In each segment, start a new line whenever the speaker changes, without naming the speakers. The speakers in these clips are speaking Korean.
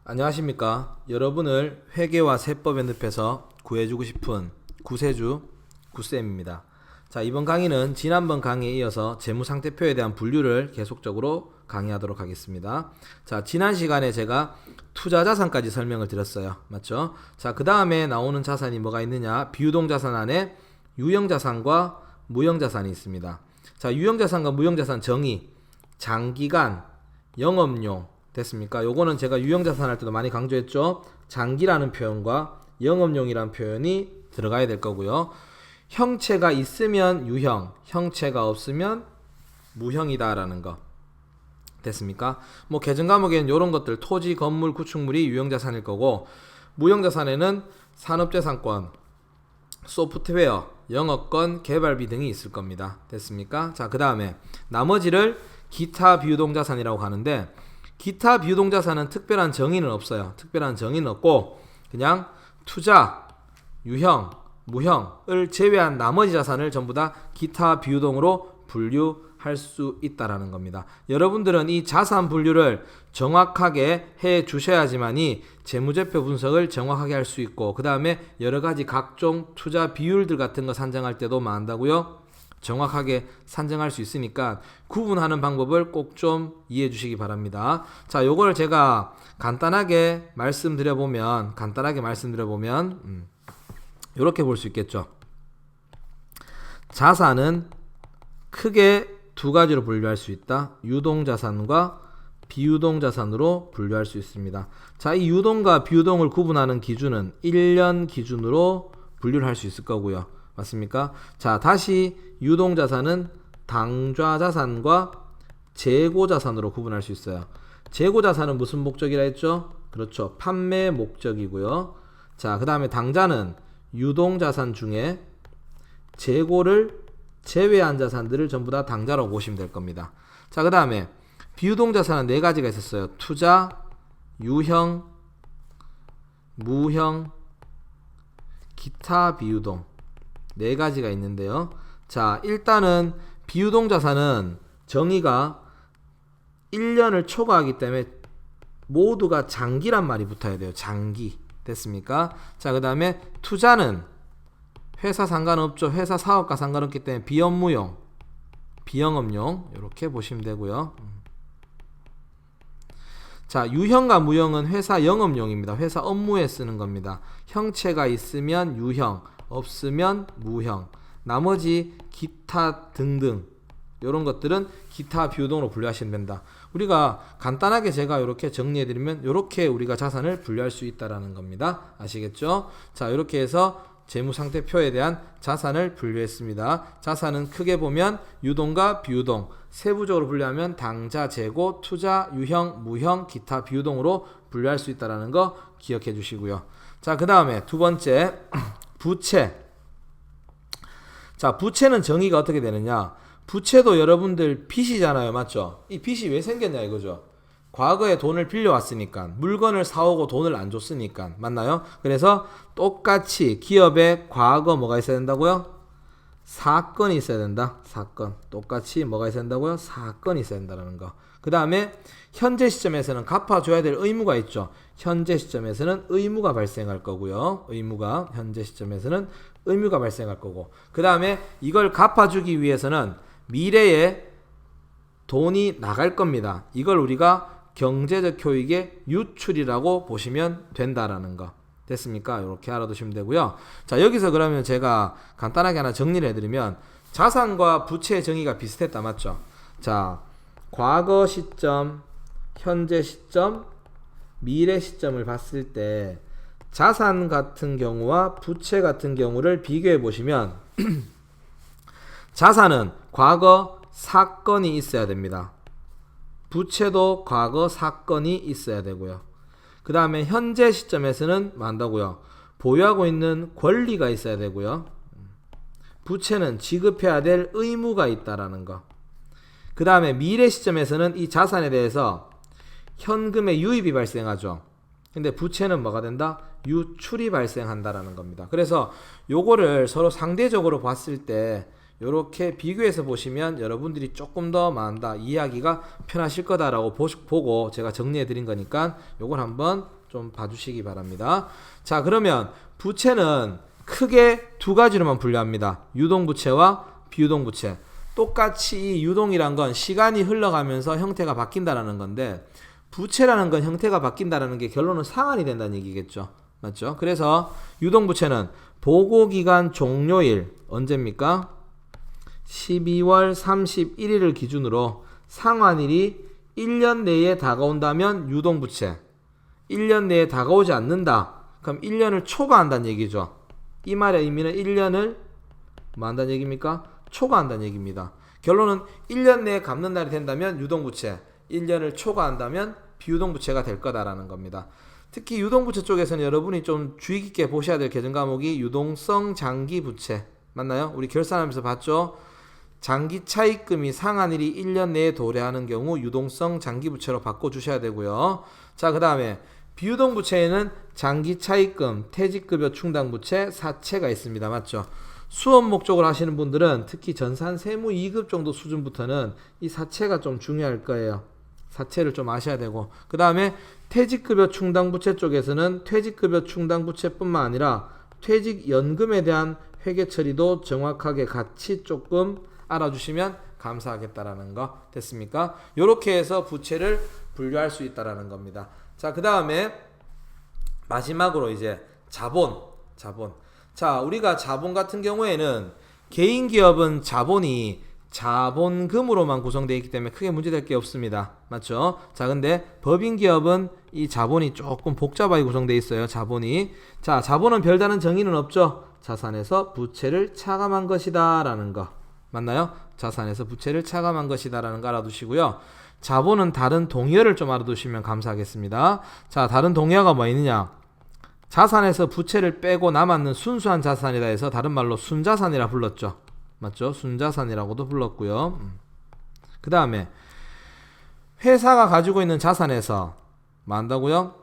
안녕하십니까. 여러분을 회계와 세법의 늪에서 구해주고 싶은 구세주 구쌤입니다. 자, 이번 강의는 지난번 강의에 이어서 재무상태표에 대한 분류를 계속적으로 강의하도록 하겠습니다. 자, 지난 시간에 제가 투자자산까지 설명을 드렸어요. 맞죠? 자, 그 다음에 나오는 자산이 뭐가 있느냐? 비유동자산 안에 유형자산과 무형자산이 있습니다. 자, 유형자산과 무형자산 정의, 장기간, 영업용, 됐습니까? 요거는 제가 유형자산 할 때도 많이 강조했죠. 장기라는 표현과 영업용이라는 표현이 들어가야 될 거고요. 형체가 있으면 유형, 형체가 없으면 무형이다라는 거. 됐습니까? 뭐 개정 과목에는 이런 것들, 토지, 건물, 구축물이 유형자산일 거고, 무형자산에는 산업재산권, 소프트웨어, 영업권, 개발비 등이 있을 겁니다. 됐습니까? 자, 그 다음에 나머지를 기타 비유동자산이라고 하는데, 기타 비유동자산은 특별한 정의는 없어요. 특별한 정의는 없고 그냥 투자, 유형, 무형을 제외한 나머지 자산을 전부 다 기타 비유동으로 분류할 수 있다라는 겁니다. 여러분들은 이 자산 분류를 정확하게 해 주셔야지만이 재무제표 분석을 정확하게 할 수 있고, 그 다음에 여러 가지 각종 투자 비율들 같은 거 산정할 때도 뭐 한다고요? 정확하게 산정할 수 있으니까 구분하는 방법을 꼭 좀 이해해 주시기 바랍니다. 자, 요걸 제가 간단하게 말씀드려 보면 이렇게 볼 수 있겠죠. 자산은 크게 두 가지로 분류할 수 있다. 유동자산과 비유동자산으로 분류할 수 있습니다. 자, 이 유동과 비유동을 구분하는 기준은 1년 기준으로 분류를 할 수 있을 거고요. 맞습니까? 자, 다시 유동자산은 당좌자산과 재고자산으로 구분할 수 있어요. 재고자산은 무슨 목적이라 했죠? 그렇죠. 판매 목적이고요. 자, 그 다음에 당자는 유동자산 중에 재고를 제외한 자산들을 전부 다 당자라고 보시면 될 겁니다. 자, 그 다음에 비유동자산은 네 가지가 있었어요. 투자, 유형, 무형, 기타 비유동. 네 가지가 있는데요. 자, 일단은 비유동자산은 정의가 1년을 초과하기 때문에 모두가 장기란 말이 붙어야 돼요. 장기. 됐습니까? 자, 그 다음에 투자는 회사 상관없죠. 회사 사업과 상관없기 때문에 비업무용, 비영업용 이렇게 보시면 되고요. 자, 유형과 무형은 회사 영업용입니다. 회사 업무에 쓰는 겁니다. 형체가 있으면 유형, 없으면 무형, 나머지 기타 등등 이런 것들은 기타 비유동으로 분류하시면 된다. 우리가 간단하게 제가 이렇게 정리해드리면 이렇게 우리가 자산을 분류할 수 있다라는 겁니다. 아시겠죠? 자, 이렇게 해서 재무상태표에 대한 자산을 분류했습니다. 자산은 크게 보면 유동과 비유동, 세부적으로 분류하면 당자, 재고, 투자, 유형, 무형, 기타 비유동으로 분류할 수 있다라는 거 기억해 주시고요. 자, 그 다음에 두 번째 부채. 자, 부채는 정의가 어떻게 되느냐? 부채도 여러분들 빚이잖아요. 맞죠? 이 빚이 왜 생겼냐 이거죠. 과거에 돈을 빌려왔으니까, 물건을 사오고 돈을 안 줬으니까. 맞나요? 그래서 똑같이 기업에 과거 뭐가 있어야 된다고요? 사건이 있어야 된다. 사건. 똑같이 뭐가 있어야 된다고요? 사건이 있어야 된다는 거. 그 다음에 현재 시점에서는 갚아줘야 될 의무가 있죠. 현재 시점에서는 의무가 발생할 거고요. 현재 시점에서는 의무가 발생할 거고, 그 다음에 이걸 갚아주기 위해서는 미래에 돈이 나갈 겁니다. 이걸 우리가 경제적 효익의 유출이라고 보시면 된다라는 거. 됐습니까? 이렇게 알아두시면 되고요. 자, 여기서 그러면 제가 간단하게 하나 정리를 해드리면, 자산과 부채의 정의가 비슷했다. 맞죠? 자, 과거 시점, 현재 시점, 미래 시점을 봤을 때 자산 같은 경우와 부채 같은 경우를 비교해 보시면 자산은 과거 사건이 있어야 됩니다. 부채도 과거 사건이 있어야 되고요. 그 다음에 현재 시점에서는 뭐 한다고요? 보유하고 있는 권리가 있어야 되고요. 부채는 지급해야 될 의무가 있다라는 거. 그 다음에 미래 시점에서는 이 자산에 대해서 현금의 유입이 발생하죠. 근데 부채는 뭐가 된다? 유출이 발생한다라는 겁니다. 그래서 요거를 서로 상대적으로 봤을 때 이렇게 비교해서 보시면 여러분들이 조금 더 많다, 이해하기가 편하실 거다라고 보고 제가 정리해 드린 거니까 요걸 한번 좀 봐주시기 바랍니다. 자, 그러면 부채는 크게 두 가지로만 분류합니다. 유동부채와 비유동부채. 똑같이 이 유동이란 건 시간이 흘러가면서 형태가 바뀐다라는 건데, 부채라는 건 형태가 바뀐다라는 게 결론은 상환이 된다는 얘기겠죠. 맞죠? 그래서 유동부채는 보고기간 종료일 언제입니까? 12월 31일을 기준으로 상환일이 1년 내에 다가온다면 유동부채, 1년 내에 다가오지 않는다, 그럼 1년을 초과한다는 얘기죠. 이 말의 의미는 1년을 뭐 한다는 얘기입니까? 초과한다는 얘기입니다. 결론은 1년 내에 갚는 날이 된다면 유동부채, 1년을 초과한다면 비유동부채가 될 거다라는 겁니다. 특히 유동부채 쪽에서는 여러분이 좀 주의 깊게 보셔야 될 개정 과목이 유동성 장기부채. 맞나요? 우리 결산하면서 봤죠? 장기 차입금이 상환일이 1년 내에 도래하는 경우 유동성 장기부채로 바꿔주셔야 되고요. 자, 그 다음에 비유동부채에는 장기 차입금, 퇴직급여 충당부채, 사채가 있습니다. 맞죠? 수업 목적으로 하시는 분들은 특히 전산 세무 2급 정도 수준부터는 이 사채가 좀 중요할 거예요. 사채를 좀 아셔야 되고, 그 다음에 퇴직급여 충당부채 쪽에서는 퇴직급여 충당부채뿐만 아니라 퇴직연금에 대한 회계 처리도 정확하게 같이 조금 알아주시면 감사하겠다라는 거 됐습니까? 요렇게 해서 부채를 분류할 수 있다라는 겁니다. 자, 그 다음에 마지막으로 이제 자본. 자, 우리가 자본 같은 경우에는 개인 기업은 자본이 자본금으로만 구성되어 있기 때문에 크게 문제될 게 없습니다. 맞죠? 자, 근데 법인 기업은 이 자본이 조금 복잡하게 구성되어 있어요. 자본이. 자, 자본은 별다른 정의는 없죠. 자산에서 부채를 차감한 것이다 라는 거. 맞나요? 자산에서 부채를 차감한 것이다 라는 거 알아두시고요. 자본은 다른 동의어를 좀 알아두시면 감사하겠습니다. 자, 다른 동의어가 뭐 있느냐? 자산에서 부채를 빼고 남았는 순수한 자산이다 해서 다른 말로 순자산이라 불렀죠. 맞죠? 순자산이라고도 불렀고요. 그 다음에 회사가 가지고 있는 자산에서 뭐 한다고요?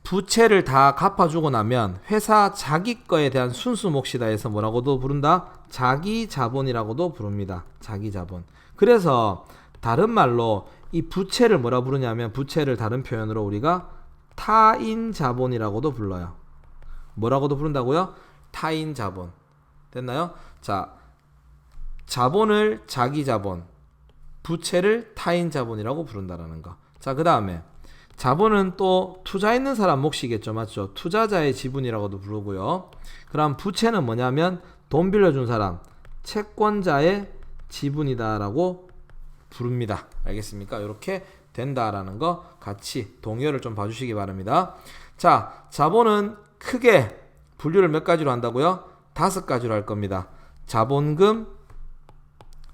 부채를 다 갚아주고 나면 회사 자기 거에 대한 순수 몫이다 해서 뭐라고도 부른다? 자기자본이라고도 부릅니다. 자기자본. 그래서 다른 말로 이 부채를 뭐라 부르냐면, 부채를 다른 표현으로 우리가 타인자본이라고도 불러요. 뭐라고도 부른다고요? 타인자본. 됐나요? 자, 자본을 자기자본, 부채를 타인자본이라고 부른다라는 거. 자, 그 다음에 자본은 또 투자했는 사람 몫이겠죠. 맞죠? 투자자의 지분이라고도 부르고요. 그럼 부채는 뭐냐면 돈 빌려준 사람, 채권자의 지분이다라고 부릅니다. 알겠습니까? 이렇게 된다라는 거 같이 동의어를 좀 봐주시기 바랍니다. 자, 자본은 크게 분류를 몇 가지로 한다고요? 5가지로 할 겁니다. 자본금,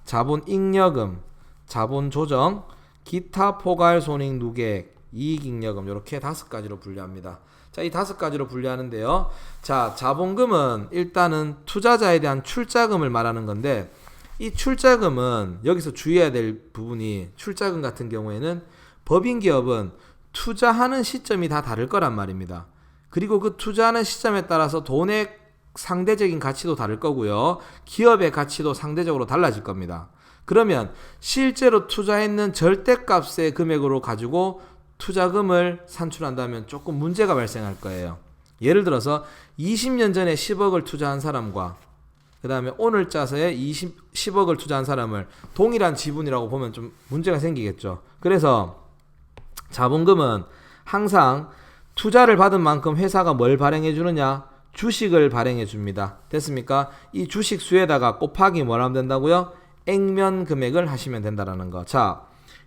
자본잉여금, 자본조정, 기타 포괄손익 누계액, 이익잉여금, 이렇게 5가지로 분류합니다. 자, 이 5가지로 분류하는데요. 자, 자본금은 일단은 투자자에 대한 출자금을 말하는 건데, 이 출자금은 여기서 주의해야 될 부분이, 출자금 같은 경우에는 법인기업은 투자하는 시점이 다 다를 거란 말입니다. 그리고 그 투자하는 시점에 따라서 돈의 상대적인 가치도 다를 거고요. 기업의 가치도 상대적으로 달라질 겁니다. 그러면 실제로 투자했는 절대값의 금액으로 가지고 투자금을 산출한다면 조금 문제가 발생할 거예요. 예를 들어서 20년 전에 10억을 투자한 사람과 그 다음에 오늘 짜서에 10억을 투자한 사람을 동일한 지분이라고 보면 좀 문제가 생기겠죠. 그래서 자본금은 항상 투자를 받은 만큼 회사가 뭘 발행해 주느냐? 주식을 발행해 줍니다. 됐습니까? 이 주식 수에다가 곱하기 뭘 하면 된다고요? 액면 금액을 하시면 된다라는 거. 자,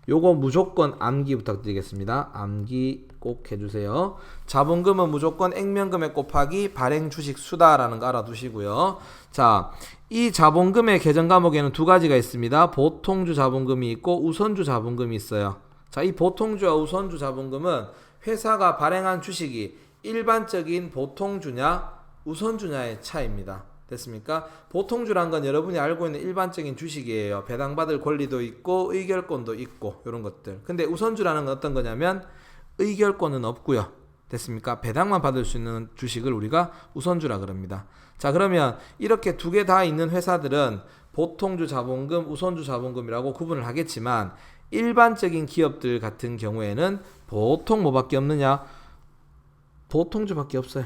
요거 무조건 암기 부탁드리겠습니다. 암기 꼭 해주세요. 자본금은 무조건 액면 금액 곱하기 발행 주식 수다라는 거 알아두시고요. 자, 이 자본금의 계정 과목에는 2가지가 있습니다. 보통주 자본금이 있고 우선주 자본금이 있어요. 자, 이 보통주와 우선주 자본금은 회사가 발행한 주식이 일반적인 보통주냐 우선주냐의 차이입니다. 됐습니까? 보통주란 건 여러분이 알고 있는 일반적인 주식이에요. 배당받을 권리도 있고 의결권도 있고 이런 것들. 근데 우선주라는 건 어떤 거냐면 의결권은 없고요. 됐습니까? 배당만 받을 수 있는 주식을 우리가 우선주라 그럽니다. 자, 그러면 이렇게 2개 다 있는 회사들은 보통주 자본금, 우선주 자본금이라고 구분을 하겠지만 일반적인 기업들 같은 경우에는 보통 뭐밖에 없느냐? 보통주밖에 없어요.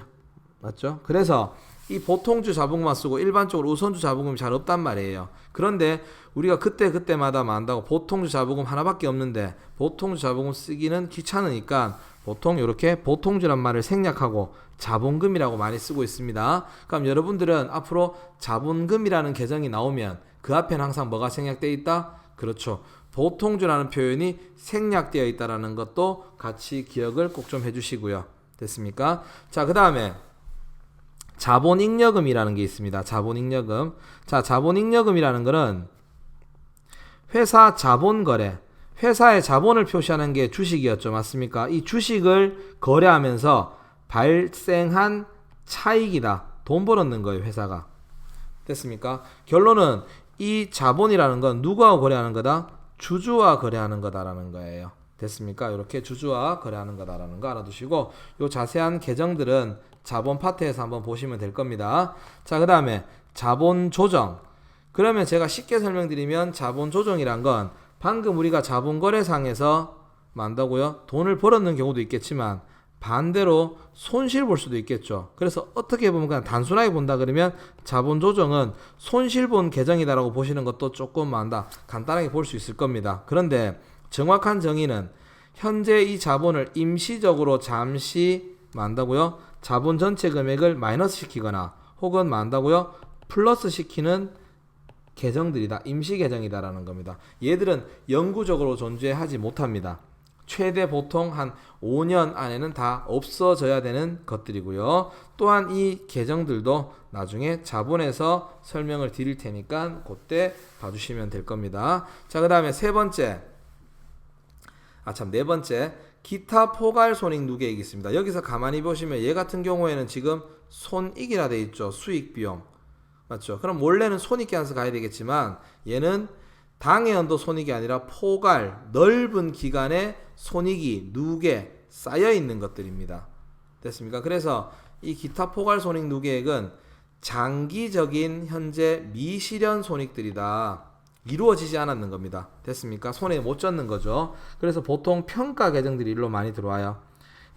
맞죠? 그래서 이 보통주 자본금만 쓰고 일반적으로 우선주 자본금이 잘 없단 말이에요. 그런데 우리가 그때마다 만다고 보통주 자본금 하나밖에 없는데 보통주 자본금 쓰기는 귀찮으니까 보통 이렇게 보통주란 말을 생략하고 자본금이라고 많이 쓰고 있습니다. 그럼 여러분들은 앞으로 자본금이라는 계정이 나오면 그 앞에는 항상 뭐가 생략되어 있다? 그렇죠. 보통주라는 표현이 생략되어 있다는 것도 같이 기억을 꼭 좀 해주시고요. 됐습니까? 자, 그 다음에 자본잉여금이라는 게 있습니다. 자본잉여금. 자, 자본잉여금이라는 거는 회사 자본거래, 회사의 자본을 표시하는 게 주식이었죠. 맞습니까? 이 주식을 거래하면서 발생한 차익이다. 돈 벌었는 거예요, 회사가. 됐습니까? 결론은 이 자본이라는 건 누구와 거래하는 거다? 주주와 거래하는 거다라는 거예요. 됐습니까? 이렇게 주주와 거래하는 거다라는 거 알아두시고 요 자세한 계정들은 자본 파트에서 한번 보시면 될 겁니다. 자, 그 다음에 자본 조정. 그러면 제가 쉽게 설명드리면 자본 조정이란 건 방금 우리가 자본거래상에서 만다고요? 돈을 벌었는 경우도 있겠지만 반대로 손실 볼 수도 있겠죠. 그래서 어떻게 보면 그냥 단순하게 본다 그러면 자본 조정은 손실 본 계정이다라고 보시는 것도 조금 간단하게 볼 수 있을 겁니다. 그런데 정확한 정의는 현재 이 자본을 임시적으로 잠시 만다고요? 자본 전체 금액을 마이너스 시키거나 혹은 만다고요? 플러스 시키는 계정들이다. 임시 계정이다라는 겁니다. 얘들은 영구적으로 존재하지 못합니다. 최대 보통 한 5년 안에는 다 없어져야 되는 것들이고요. 또한 이 계정들도 나중에 자본에서 설명을 드릴 테니까 그때 봐주시면 될 겁니다. 자, 그 다음에 네 번째 기타 포괄 손익 누계액이 있습니다. 여기서 가만히 보시면 얘 같은 경우에는 지금 손익이라 돼 있죠. 수익 비용. 맞죠? 그럼 원래는 손익계산서 가야 되겠지만 얘는 당해연도 손익이 아니라 포괄, 넓은 기간에 손익이 누계 쌓여 있는 것들입니다. 됐습니까? 그래서 이 기타 포괄 손익 누계액은 장기적인 현재 미실현 손익들이다. 이루어지지 않았는 겁니다. 됐습니까? 손에 못 젓는 거죠. 그래서 보통 평가 계정들이 일로 많이 들어와요.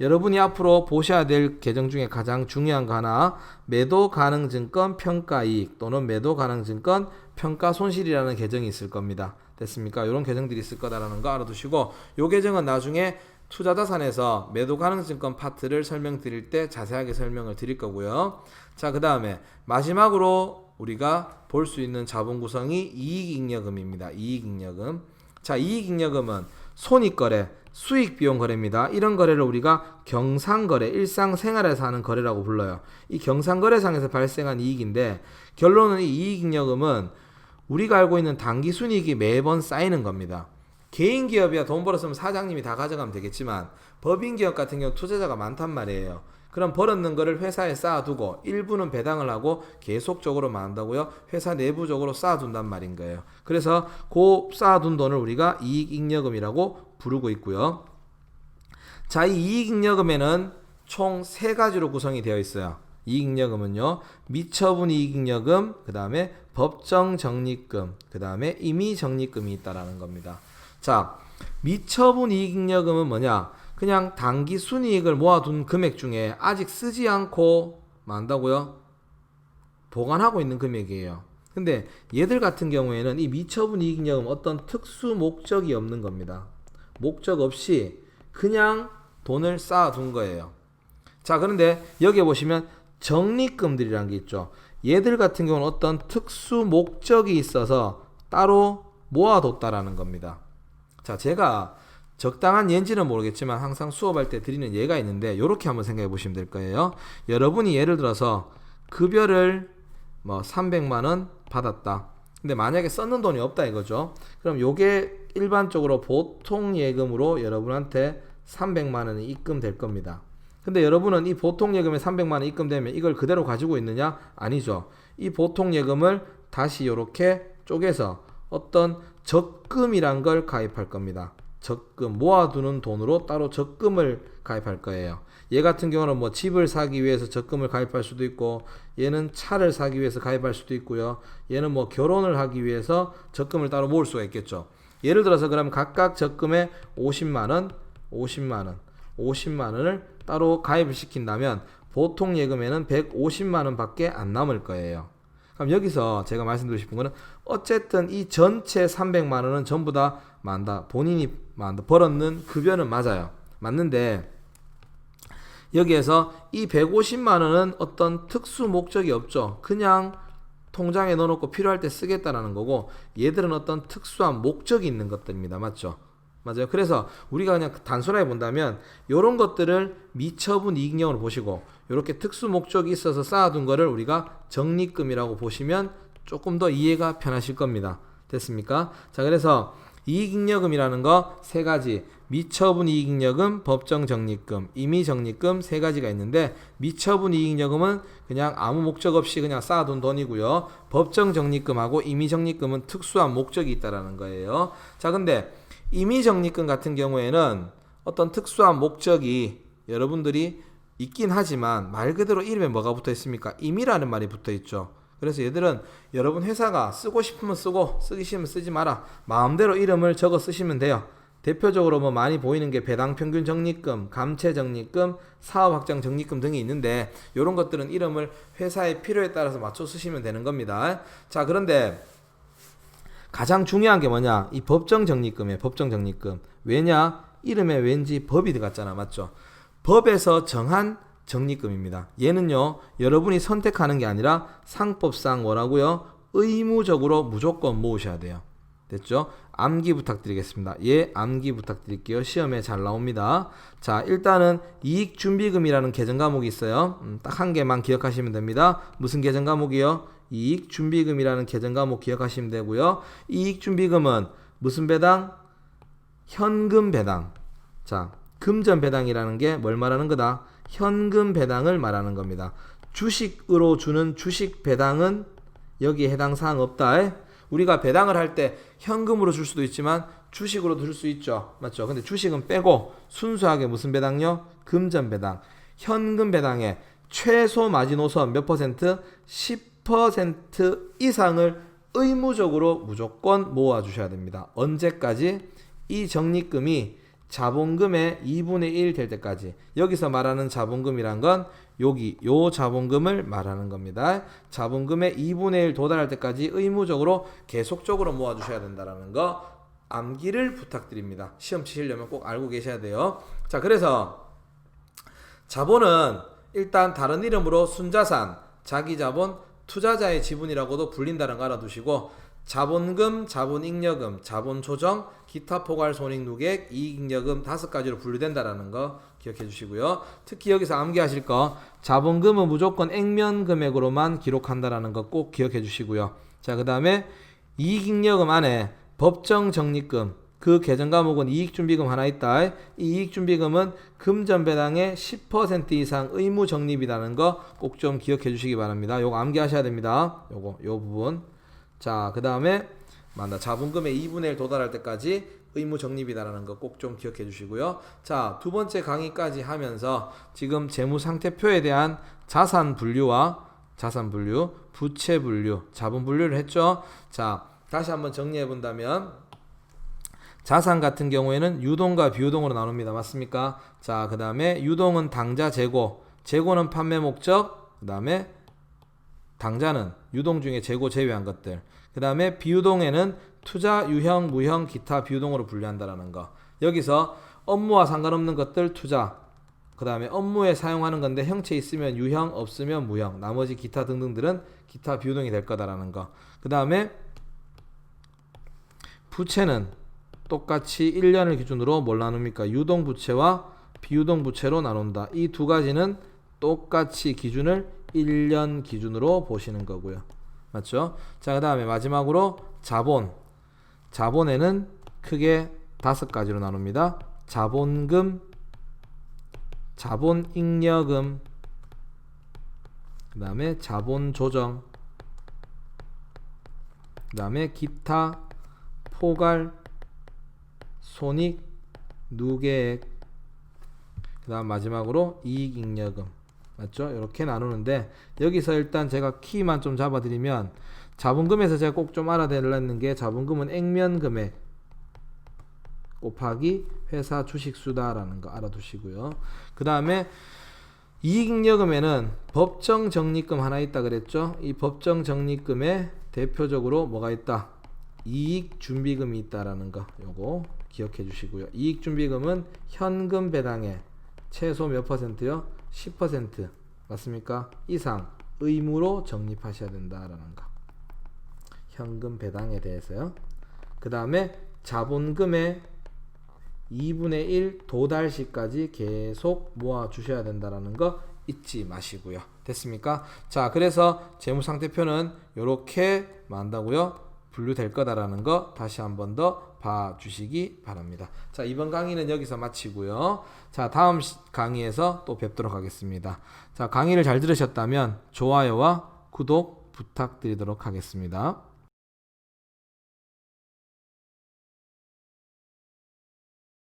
여러분이 앞으로 보셔야 될 계정 중에 가장 중요한 거 하나, 매도 가능 증권 평가이익 또는 매도 가능 증권 평가 손실이라는 계정이 있을 겁니다. 됐습니까? 이런 계정들이 있을 거다라는 거 알아두시고, 이 계정은 나중에 투자자산에서 매도 가능 증권 파트를 설명드릴 때 자세하게 설명을 드릴 거고요. 자, 그 다음에 마지막으로 우리가 볼 수 있는 자본 구성이 이익잉여금입니다. 이익잉여금. 자, 이익잉여금은 손익거래, 수익비용 거래입니다. 이런 거래를 우리가 경상거래, 일상생활에서 하는 거래라고 불러요. 이 경상거래상에서 발생한 이익인데 결론은 이 이익잉여금은 우리가 알고 있는 당기순이익이 매번 쌓이는 겁니다. 개인기업이야 돈 벌었으면 사장님이 다 가져가면 되겠지만 법인기업 같은 경우 투자자가 많단 말이에요. 그럼 벌었는 거를 회사에 쌓아두고 일부는 배당을 하고 계속적으로 만든다고요? 회사 내부적으로 쌓아둔단 말인 거예요. 그래서 그 쌓아둔 돈을 우리가 이익잉여금이라고 부르고 있고요. 자, 이 이익잉여금에는 총 3가지로 구성이 되어 있어요. 이익잉여금은요, 미처분 이익잉여금, 그 다음에 법정적립금, 그 다음에 임의적립금이 있다라는 겁니다. 자, 미처분 이익잉여금은 뭐냐? 그냥 단기 순이익을 모아둔 금액 중에 아직 쓰지 않고 만다고요? 보관하고 있는 금액이에요. 근데 얘들 같은 경우에는 이 미처분 이익잉여금 어떤 특수 목적이 없는 겁니다. 목적 없이 그냥 돈을 쌓아둔 거예요. 자, 그런데 여기에 보시면 적립금들이라는 게 있죠. 얘들 같은 경우는 어떤 특수 목적이 있어서 따로 모아뒀다라는 겁니다. 자, 제가 적당한 예인지는 모르겠지만 항상 수업할 때 드리는 예가 있는데 이렇게 한번 생각해 보시면 될 거예요. 여러분이 예를 들어서 급여를 300만원 받았다. 근데 만약에 썼는 돈이 없다 이거죠. 그럼 요게 일반적으로 보통 예금으로 여러분한테 300만원이 입금될 겁니다. 근데 여러분은 이 보통 예금에 300만원 입금되면 이걸 그대로 가지고 있느냐? 아니죠. 이 보통 예금을 다시 이렇게 쪼개서 어떤 적금이란 걸 가입할 겁니다. 적금, 모아두는 돈으로 따로 적금을 가입할 거예요. 얘 같은 경우는 뭐 집을 사기 위해서 적금을 가입할 수도 있고, 얘는 차를 사기 위해서 가입할 수도 있고요. 얘는 뭐 결혼을 하기 위해서 적금을 따로 모을 수가 있겠죠. 예를 들어서 그럼 각각 적금에 50만원, 50만원을 따로 가입을 시킨다면 보통 예금에는 150만원 밖에 안 남을 거예요. 그럼 여기서 제가 말씀드리고 싶은 거는 어쨌든 이 전체 300만원은 전부 다 본인이 벌었는 급여는 맞아요. 맞는데 여기에서 이 150만원은 어떤 특수 목적이 없죠. 그냥 통장에 넣어놓고 필요할 때 쓰겠다라는 거고, 얘들은 어떤 특수한 목적이 있는 것들입니다. 맞죠? 맞아요. 그래서 우리가 그냥 단순하게 본다면 이런 것들을 미처분 이익령으로 보시고, 이렇게 특수 목적이 있어서 쌓아둔 거를 우리가 적립금이라고 보시면 조금 더 이해가 편하실 겁니다. 됐습니까? 자, 그래서 이익잉여금이라는 거 세 가지, 미처분 이익잉여금, 법정 적립금, 임의 적립금 세 가지가 있는데, 미처분 이익잉여금은 그냥 아무 목적 없이 그냥 쌓아둔 돈이고요. 법정 적립금하고 임의 적립금은 특수한 목적이 있다라는 거예요. 자, 근데 임의 적립금 같은 경우에는 어떤 특수한 목적이 여러분들이 있긴 하지만 말 그대로 이름에 뭐가 붙어 있습니까? 임의라는 말이 붙어 있죠. 그래서 얘들은 여러분 회사가 쓰고 싶으면 쓰고 쓰기 싫으면 쓰지 마라, 마음대로 이름을 적어 쓰시면 돼요. 대표적으로 뭐 많이 보이는 게 배당평균 적립금, 감채 적립금, 사업확장 적립금 등이 있는데, 이런 것들은 이름을 회사의 필요에 따라서 맞춰 쓰시면 되는 겁니다. 자, 그런데 가장 중요한 게 뭐냐? 이 법정 적립금이에요. 법정 적립금. 왜냐? 이름에 왠지 법이 들어갔잖아. 맞죠? 법에서 정한 적립금입니다. 얘는요, 여러분이 선택하는 게 아니라 상법상 뭐라고요? 의무적으로 무조건 모으셔야 돼요. 됐죠? 암기 부탁드리겠습니다. 예, 암기 부탁드릴게요. 시험에 잘 나옵니다. 자, 일단은 이익준비금이라는 계정 과목이 있어요. 딱 한 개만 기억하시면 됩니다. 무슨 계정 과목이요? 이익준비금이라는 계정 과목 기억하시면 되고요. 이익준비금은 무슨 배당? 현금 배당. 자, 금전 배당이라는 게 뭘 말하는 거다? 현금 배당을 말하는 겁니다. 주식으로 주는 주식 배당은 여기에 해당 사항 없다. 우리가 배당을 할 때 현금으로 줄 수도 있지만 주식으로도 줄 수 있죠. 맞죠? 근데 주식은 빼고 순수하게 무슨 배당요? 금전 배당. 현금 배당의 최소 마지노선 몇 퍼센트? 10% 이상을 의무적으로 무조건 모아 주셔야 됩니다. 언제까지? 이 적립금이 자본금의 2분의 1 될 때까지. 여기서 말하는 자본금이란 건 여기 요 자본금을 말하는 겁니다. 자본금의 2분의 1 도달할 때까지 의무적으로 계속적으로 모아주셔야 된다는 거 암기를 부탁드립니다. 시험 치시려면 꼭 알고 계셔야 돼요. 자, 그래서 자본은 일단 다른 이름으로 순자산, 자기자본, 투자자의 지분이라고도 불린다는 거 알아두시고, 자본금, 자본잉여금, 자본조정, 기타 포괄 손익누계, 이익잉여금 5가지로 분류된다라는 거 기억해 주시고요. 특히 여기서 암기하실 거, 자본금은 무조건 액면 금액으로만 기록한다라는 거 꼭 기억해 주시고요. 자, 그 다음에 이익잉여금 안에 법정 적립금, 그 계정 과목은 이익준비금 하나 있다. 이 이익준비금은 금전 배당의 10% 이상 의무 적립이라는 거 꼭 좀 기억해 주시기 바랍니다. 요거 암기하셔야 됩니다. 요 부분. 자, 그 다음에 자본금의 2분의 1 도달할 때까지 의무 적립이다라는 거 꼭 좀 기억해 주시고요. 자, 두 번째 강의까지 하면서 지금 재무상태표에 대한 자산 분류와 자산 분류, 부채 분류, 자본 분류를 했죠. 자, 다시 한번 정리해 본다면 자산 같은 경우에는 유동과 비유동으로 나눕니다. 맞습니까? 자, 그 다음에 유동은 당좌 재고, 재고는 판매 목적, 그 다음에 당좌는 유동 중에 재고 제외한 것들, 그 다음에 비유동에는 투자, 유형, 무형, 기타 비유동으로 분류한다라는 거. 여기서 업무와 상관없는 것들 투자, 그 다음에 업무에 사용하는 건데 형체 있으면 유형, 없으면 무형, 나머지 기타 등등들은 기타 비유동이 될 거다라는 거. 그 다음에 부채는 똑같이 1년을 기준으로 뭘 나눕니까? 유동 부채와 비유동 부채로 나눈다. 이 두 가지는 똑같이 기준을 1년 기준으로 보시는 거고요. 맞죠? 자, 그 다음에 마지막으로 자본. 자본에는 크게 5가지로 나눕니다. 자본금, 자본잉여금, 그 다음에 자본조정, 그 다음에 기타 포괄 손익 누계액, 그 다음 마지막으로 이익잉여금. 맞죠? 이렇게 나누는데 여기서 일단 제가 키만 좀 잡아드리면 자본금에서 제가 꼭 좀 알아달라는 게 자본금은 액면금액 곱하기 회사 주식수다라는 거 알아두시고요. 그 다음에 이익잉여금에는 법정적립금 하나 있다 그랬죠? 이 법정적립금에 대표적으로 뭐가 있다? 이익준비금이 있다라는 거 요거 기억해 주시고요. 이익준비금은 현금 배당에 최소 몇 퍼센트요? 10% 맞습니까? 이상 의무로 적립하셔야 된다라는 거. 현금 배당에 대해서요. 그 다음에 자본금의 2분의 1 도달시까지 계속 모아 주셔야 된다라는 거 잊지 마시고요. 됐습니까? 자, 그래서 재무상태표는 이렇게 만다고요. 분류될 거다라는 거 다시 한 번 더 봐주시기 바랍니다. 자, 이번 강의는 여기서 마치고요. 자, 다음 강의에서 또 뵙도록 하겠습니다. 자, 강의를 잘 들으셨다면 좋아요와 구독 부탁드리도록 하겠습니다.